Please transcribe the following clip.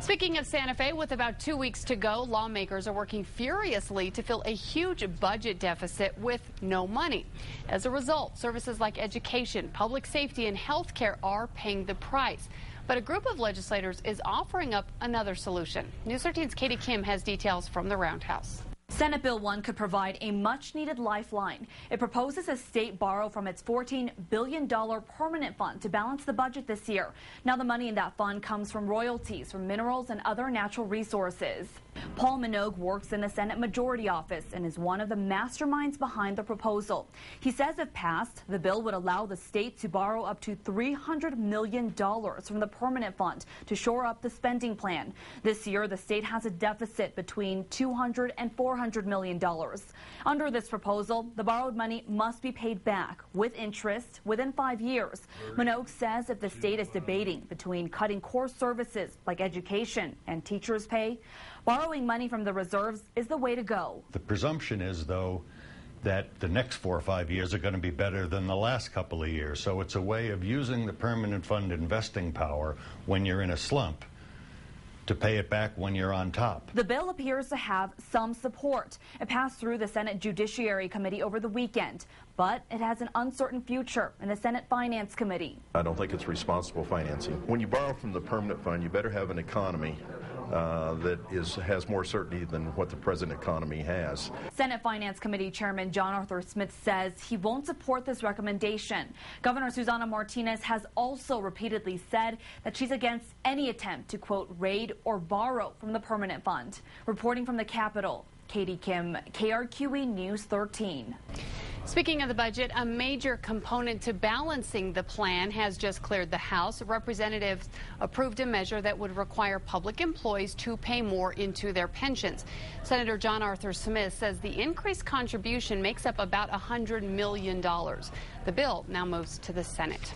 Speaking of Santa Fe, with about 2 weeks to go, lawmakers are working furiously to fill a huge budget deficit with no money. As a result, services like education, public safety, and health care are paying the price. But a group of legislators is offering up another solution. News 13's Katie Kim has details from the Roundhouse. Senate Bill 1 could provide a much-needed lifeline. It proposes a state borrow from its $14 billion permanent fund to balance the budget this year. Now the money in that fund comes from royalties from minerals and other natural resources. Paul Minogue works in the Senate Majority Office and is one of the masterminds behind the proposal. He says if passed, the bill would allow the state to borrow up to $300 million from the permanent fund to shore up the spending plan. This year, the state has a deficit between $200 and $400 million. Under this proposal, the borrowed money must be paid back with interest within 5 years. Minogue says if the state is debating between cutting core services like education and teachers' pay, borrowing money from the reserves is the way to go. The presumption is, though, that the next 4 or 5 years are going to be better than the last couple of years. So it's a way of using the permanent fund investing power when you're in a slump to pay it back when you're on top. The bill appears to have some support. It passed through the Senate Judiciary Committee over the weekend, but it has an uncertain future in the Senate Finance Committee. I don't think it's responsible financing. When you borrow from the permanent fund, you better have an economy that has more certainty than what the present economy has. Senate Finance Committee Chairman John Arthur Smith says he won't support this recommendation. Governor Susana Martinez has also repeatedly said that she's against any attempt to, quote, raid or borrow from the permanent fund. Reporting from the Capitol, Katie Kim, KRQE News 13. Speaking of the budget, a major component to balancing the plan has just cleared the House. Representatives approved a measure that would require public employees to pay more into their pensions. Senator John Arthur Smith says the increased contribution makes up about $100 million. The bill now moves to the Senate.